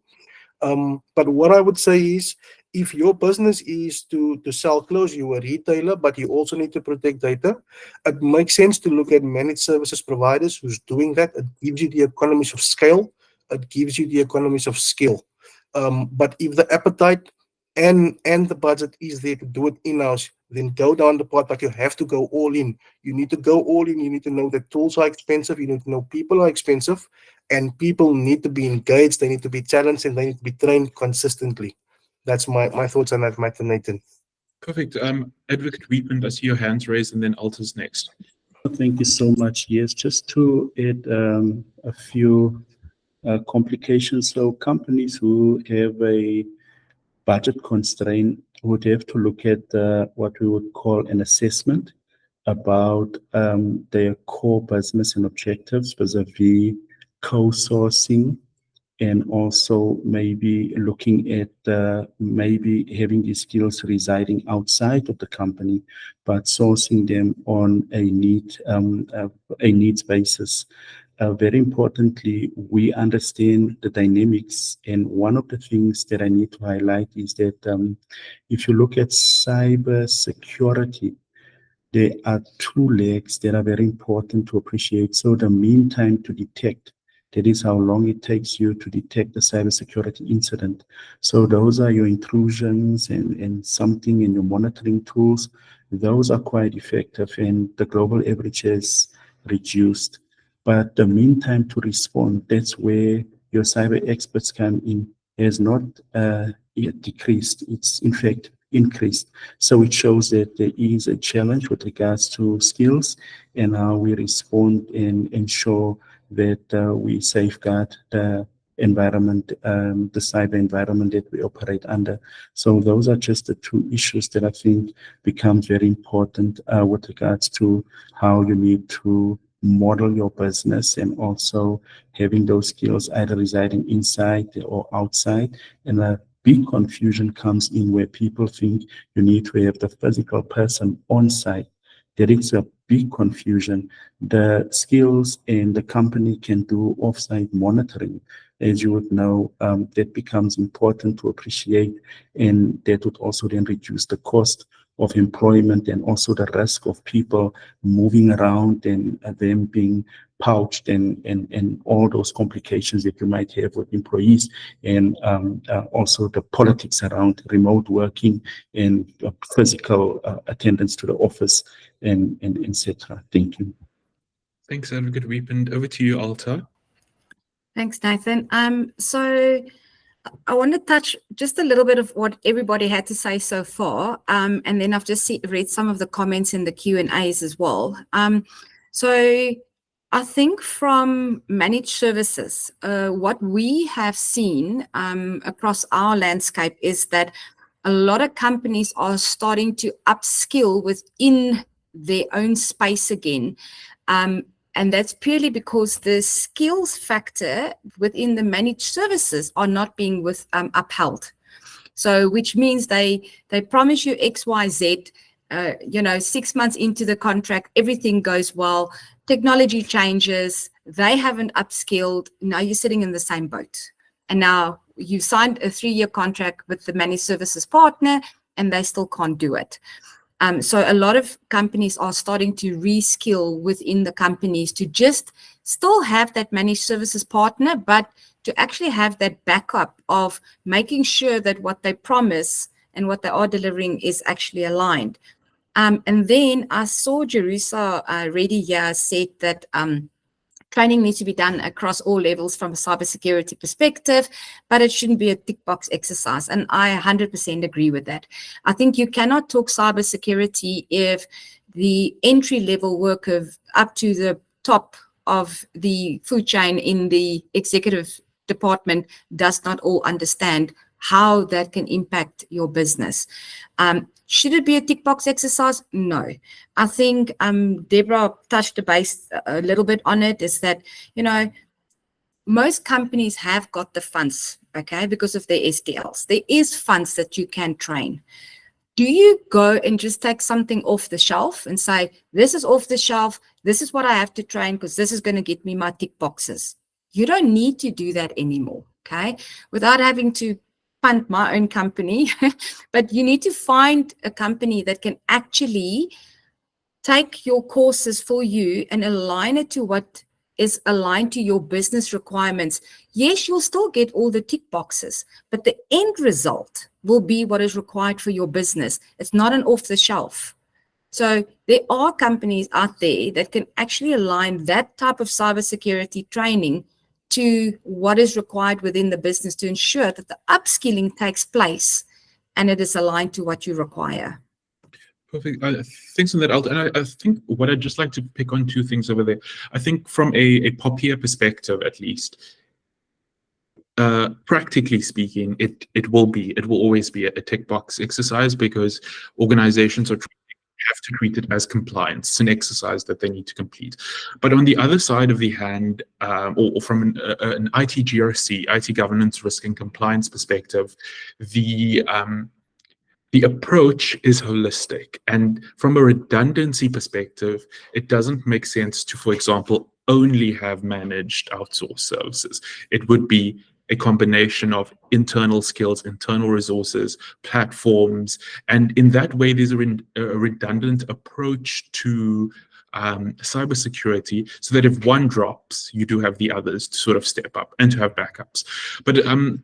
But what I would say is, if your business is to sell clothes, you're a retailer, but you also need to protect data, it makes sense to look at managed services providers who's doing that. It gives you the economies of scale. It gives you the economies of skill. But if the appetite and the budget is there to do it in-house, then go down the path, but you have to go all in. You need to go all in. You need to know that tools are expensive. You need to know people are expensive, and people need to be engaged. They need to be challenged, and they need to be trained consistently. That's my thoughts on that matter, Nathan. Perfect. Advocate Weepend, I see your hands raised, and then Alta's next. Thank you so much. Yes, just to add a few complications. So companies who have a budget constraint would have to look at what we would call an assessment about their core business and objectives vis-a-vis co-sourcing, and also maybe looking at maybe having these skills residing outside of the company, but sourcing them on a needs basis. Very importantly, we understand the dynamics, and one of the things that I need to highlight is that if you look at cyber security, there are two legs that are very important to appreciate. So the mean time to detect, that is how long it takes you to detect a cybersecurity incident. So those are your intrusions and something in your monitoring tools. Those are quite effective, and the global average has reduced. But the mean time to respond, that's where your cyber experts come in, has not yet decreased. It's in fact increased. So it shows that there is a challenge with regards to skills and how we respond and ensure that we safeguard the environment, the cyber environment that we operate under. So those are just the two issues that I think become very important with regards to how you need to model your business, and also having those skills either residing inside or outside. And a big confusion comes in where people think you need to have the physical person on site. There is a big confusion. The skills and the company can do offsite monitoring. As you would know, that becomes important to appreciate, and that would also then reduce the cost of employment and also the risk of people moving around and them being poached and all those complications that you might have with employees, and also the politics around remote working and physical attendance to the office and etc. Thank you. Thanks, Advocate Weepend. Over to you, Alta. Thanks, Nathan. So I want to touch just a little bit of what everybody had to say so far, and then I've just read some of the comments in the Q&As as well. So I think from managed services, what we have seen across our landscape is that a lot of companies are starting to upskill within their own space again. And that's purely because the skills factor within the managed services are not being upheld. So which means they promise you X, Y, Z, 6 months into the contract, everything goes well, technology changes, they haven't upskilled, now you're sitting in the same boat. And now you signed a 3-year contract with the managed services partner and they still can't do it. So a lot of companies are starting to reskill within the companies to just still have that managed services partner, but to actually have that backup of making sure that what they promise and what they are delivering is actually aligned. And then I saw Jerusha Reddy here said that training needs to be done across all levels from a cybersecurity perspective, but it shouldn't be a tick box exercise. And I 100% agree with that. I think you cannot talk cybersecurity if the entry level worker up to the top of the food chain in the executive department does not all understand how that can impact your business. Should it be a tick box exercise? No. I think Deborah touched the base a little bit on it, is that, most companies have got the funds, okay, because of their SDLs. There is funds that you can train. Do you go and just take something off the shelf and say, this is off the shelf, this is what I have to train because this is going to get me my tick boxes? You don't need to do that anymore, okay, without having to punt my own company. But you need to find a company that can actually take your courses for you and align it to what is aligned to your business requirements. Yes, you'll still get all the tick boxes, but the end result will be what is required for your business. It's not an off the shelf. So there are companies out there that can actually align that type of cybersecurity training to what is required within the business to ensure that the upskilling takes place and it is aligned to what you require. Perfect. Thanks on that, Alta. And I think what I'd just like to pick on two things over there. I think from a POPIA perspective, at least, practically speaking, it will always be a tick box exercise because organizations have to treat it as compliance. It's an exercise that they need to complete. But on the other side of the hand, or from an IT GRC, IT governance, risk and compliance perspective, the approach is holistic. And from a redundancy perspective, it doesn't make sense to, for example, only have managed outsourced services. It would be a combination of internal skills, internal resources, platforms, and in that way, there's a redundant approach to cybersecurity, so that if one drops, you do have the others to sort of step up and to have backups. But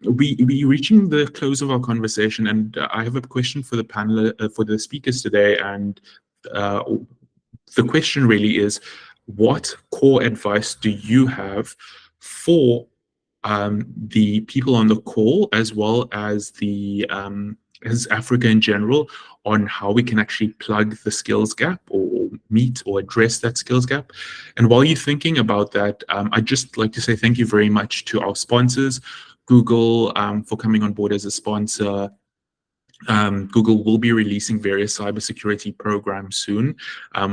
we reaching the close of our conversation, and I have a question for the panel, for the speakers today, and the question really is, what core advice do you have for the people on the call, as well as the as Africa in general, on how we can actually plug the skills gap or meet or address that skills gap? And while you're thinking about that, I'd just like to say thank you very much to our sponsors, Google, for coming on board as a sponsor. Google will be releasing various cybersecurity programs soon,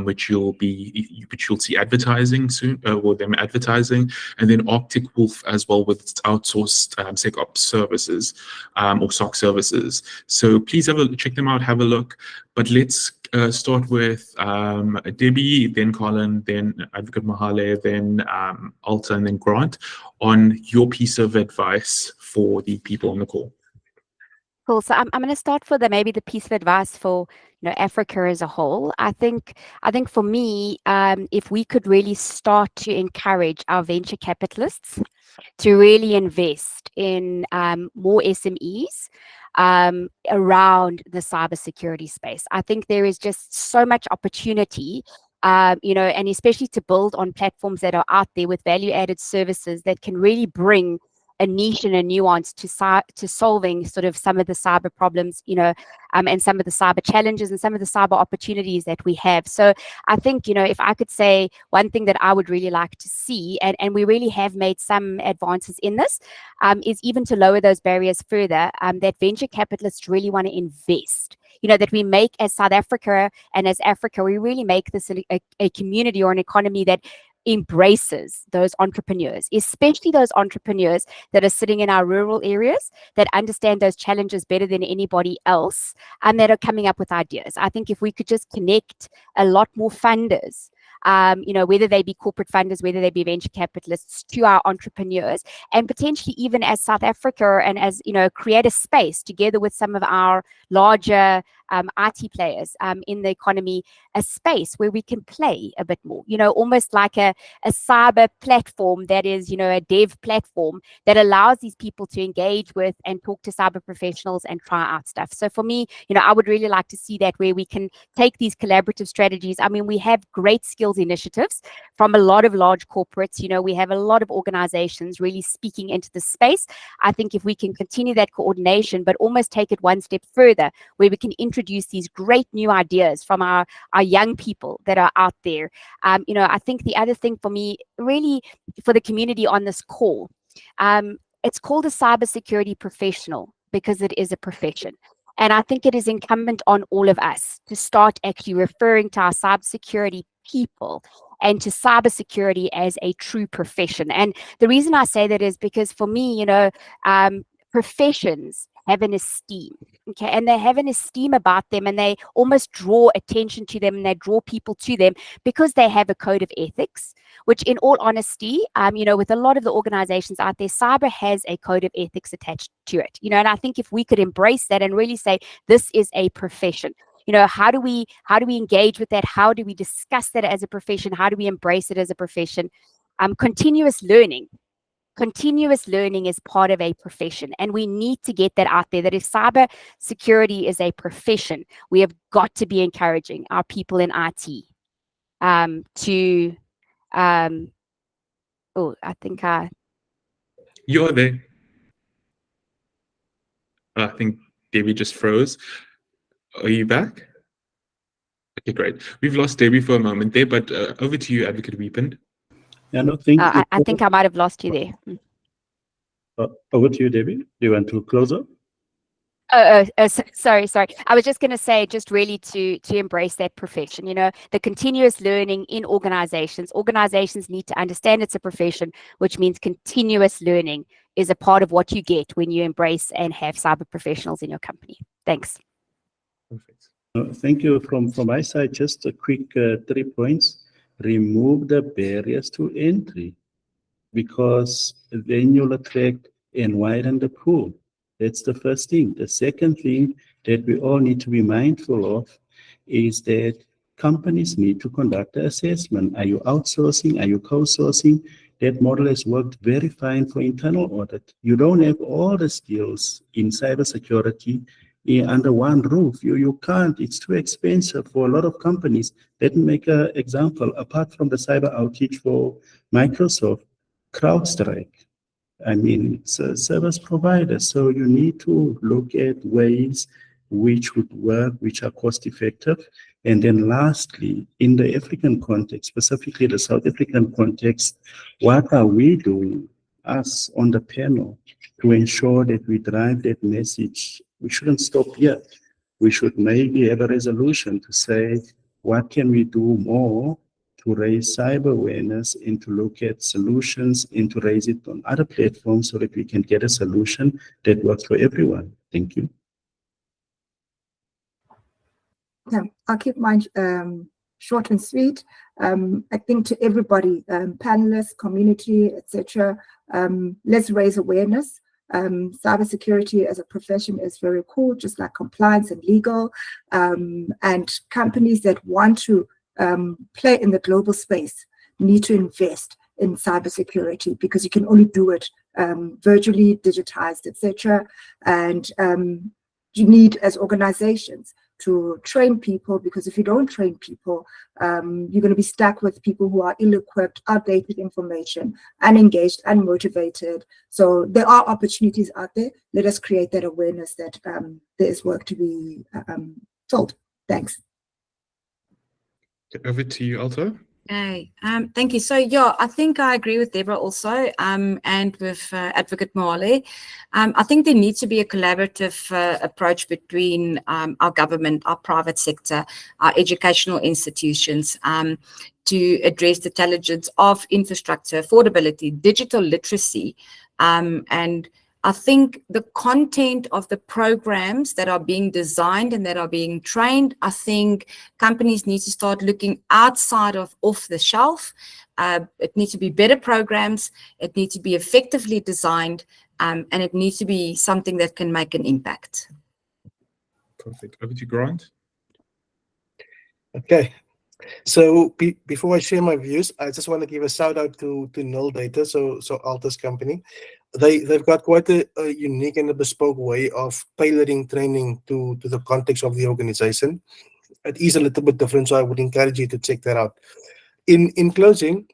which you'll see advertising soon, or them advertising, and then Arctic Wolf as well with its outsourced SecOps services, or SOC services. So please check them out, have a look. But let's start with Debbie, then Colin, then Advocate Mahale, then Alta, and then Grant on your piece of advice for the people on the call. Cool. So I'm going to start for maybe the piece of advice for Africa as a whole. I think for me, if we could really start to encourage our venture capitalists to really invest in more SMEs around the cybersecurity space. I think there is just so much opportunity, and especially to build on platforms that are out there with value-added services that can really bring a niche and a nuance to solving sort of some of the cyber problems, and some of the cyber challenges and some of the cyber opportunities that we have. So I think, if I could say one thing that I would really like to see, and we really have made some advances in this, is even to lower those barriers further, that venture capitalists really want to invest. That we make as South Africa and as Africa, we really make this a community or an economy that embraces those entrepreneurs, especially those entrepreneurs that are sitting in our rural areas, that understand those challenges better than anybody else, and that are coming up with ideas. I think if we could just connect a lot more funders, whether they be corporate funders, whether they be venture capitalists, to our entrepreneurs, and potentially even as South Africa, and as create a space together with some of our larger IT players in the economy a space where we can play a bit more, almost like a cyber platform that is, a dev platform that allows these people to engage with and talk to cyber professionals and try out stuff. So for me, I would really like to see that where we can take these collaborative strategies. I mean, we have great skills initiatives from a lot of large corporates. We have a lot of organizations really speaking into the space. I think if we can continue that coordination, but almost take it one step further, where we can introduce these great new ideas from our young people that are out there. I think the other thing for me, really for the community on this call, it's called a cybersecurity professional because it is a profession. And I think it is incumbent on all of us to start actually referring to our cybersecurity people and to cybersecurity as a true profession. And the reason I say that is because for me, professions have an esteem, okay, and they have an esteem about them, and they almost draw attention to them, and they draw people to them because they have a code of ethics, which in all honesty, with a lot of the organizations out there, cyber has a code of ethics attached to it, and I think if we could embrace that and really say, this is a profession, how do we engage with that? How do we discuss that as a profession? How do we embrace it as a profession? Continuous learning is part of a profession, and we need to get that out there, that if cyber security is a profession, we have got to be encouraging our people in IT to I think You're there. I think Debbie just froze. Are you back? Okay, great. We've lost Debbie for a moment there, but over to you, Advocate Weepend. Yeah, no, thank you. I think I might have lost you there. Over to you, Debbie. Do you want to close up? Sorry. I was just going to say, just really to embrace that profession, the continuous learning in organizations. Organizations need to understand it's a profession, which means continuous learning is a part of what you get when you embrace and have cyber professionals in your company. Thanks. Perfect. Thank you. From my side, just a quick 3 points. Remove the barriers to entry, because then you'll attract and widen the pool. That's the first thing. The second thing that we all need to be mindful of is that companies need to conduct an assessment. Are you outsourcing? Are you co-sourcing? That model has worked very fine for internal audit. You don't have all the skills in cybersecurity under one roof. You can't. It's too expensive for a lot of companies. Let me make an example. Apart from the cyber outage for Microsoft, CrowdStrike, it's a service provider. So you need to look at ways which would work, which are cost effective. And then lastly, in the African context, specifically the South African context, what are we doing, us on the panel, to ensure that we drive that message? We shouldn't stop here. We should maybe have a resolution to say, what can we do more to raise cyber awareness and to look at solutions and to raise it on other platforms so that we can get a solution that works for everyone. Thank you. Yeah, I'll keep mine short and sweet. I think to everybody, panelists, community, etc., let's raise awareness. Cybersecurity as a profession is very cool, just like compliance and legal. And companies that want to play in the global space need to invest in cybersecurity, because you can only do it virtually, digitized, etc. And you need, as organizations, to train people, because if you don't train people, you're going to be stuck with people who are ill-equipped, outdated information, unengaged, unmotivated. So there are opportunities out there. Let us create that awareness that there is work to be told. Thanks. Over to you, Alto. Okay, thank you. So yeah, I think I agree with Deborah also, and with Advocate Moale. I think there needs to be a collaborative approach between our government, our private sector, our educational institutions, to address the challenges of infrastructure, affordability, digital literacy, and I think the content of the programs that are being designed and that are being trained, I think companies need to start looking outside of off the shelf. It needs to be better programs, it needs to be effectively designed, and it needs to be something that can make an impact. Perfect. Over to Grant. Okay. So before I share my views, I just want to give a shout out to Null Data, so Alta's company. They've got quite a unique and a bespoke way of tailoring training to the context of the organization. It is a little bit different, so I would encourage you to check that out. In closing,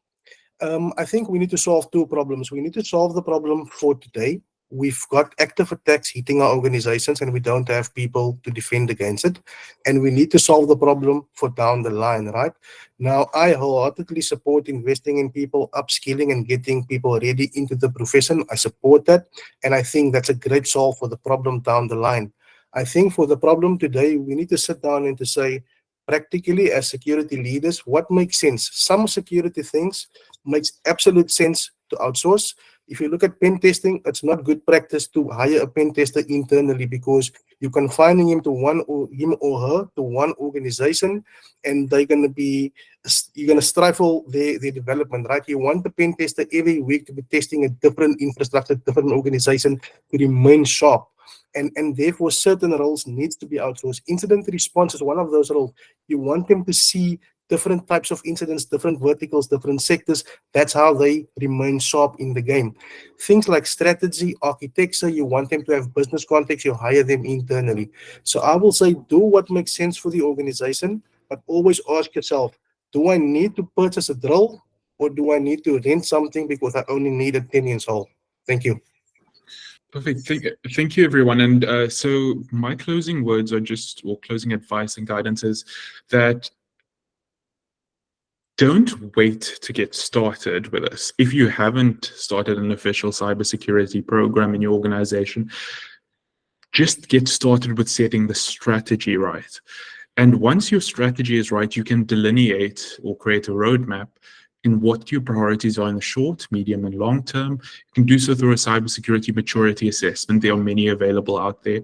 I think we need to solve two problems. We need to solve the problem for today. We've got active attacks hitting our organizations and we don't have people to defend against it. And we need to solve the problem for down the line, right? Now, I wholeheartedly support investing in people, upskilling and getting people ready into the profession. I support that. And I think that's a great solve for the problem down the line. I think for the problem today, we need to sit down and to say, practically as security leaders, what makes sense? Some security things makes absolute sense to outsource. If you look at pen testing, it's not good practice to hire a pen tester internally because you're confining him or her to one organization, and you're going to stifle their development, right? You want the pen tester every week to be testing a different infrastructure, different organization to remain sharp. And therefore, certain roles needs to be outsourced. Incident response is one of those roles. You want them to see different types of incidents, different verticals, different sectors. That's how they remain sharp in the game. Things like strategy, architecture, you want them to have business context, you hire them internally. So I will say do what makes sense for the organization, but always ask yourself, do I need to purchase a drill or do I need to rent something because I only need a 10-inch hole? Thank you. Perfect. Thank you, everyone. And so my closing words are or closing advice and guidance is that don't wait to get started with us. If you haven't started an official cybersecurity program in your organization, just get started with setting the strategy right. And once your strategy is right, you can delineate or create a roadmap in what your priorities are in the short, medium, and long term. You can do so through a cybersecurity maturity assessment. There are many available out there.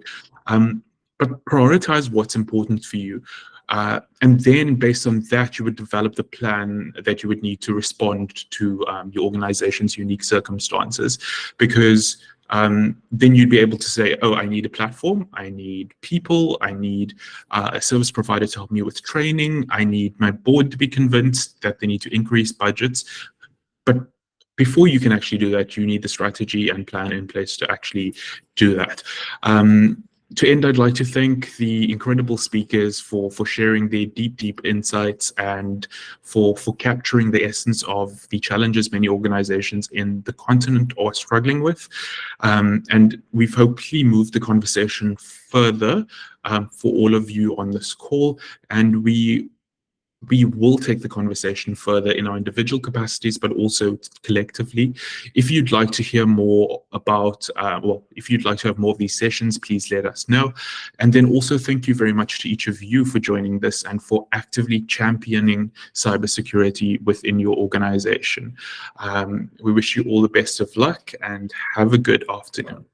But prioritize what's important for you. And then based on that, you would develop the plan that you would need to respond to your organization's unique circumstances. Because then you'd be able to say, oh, I need a platform, I need people, I need a service provider to help me with training, I need my board to be convinced that they need to increase budgets. But before you can actually do that, you need the strategy and plan in place to actually do that. To end, I'd like to thank the incredible speakers for sharing their deep insights and for capturing the essence of the challenges many organizations in the continent are struggling with. And we've hopefully moved the conversation further for all of you on this call. And we will take the conversation further in our individual capacities, but also collectively. If you'd like to hear more about, if you'd like to have more of these sessions, please let us know. And then also thank you very much to each of you for joining this and for actively championing cybersecurity within your organization. We wish you all the best of luck and have a good afternoon.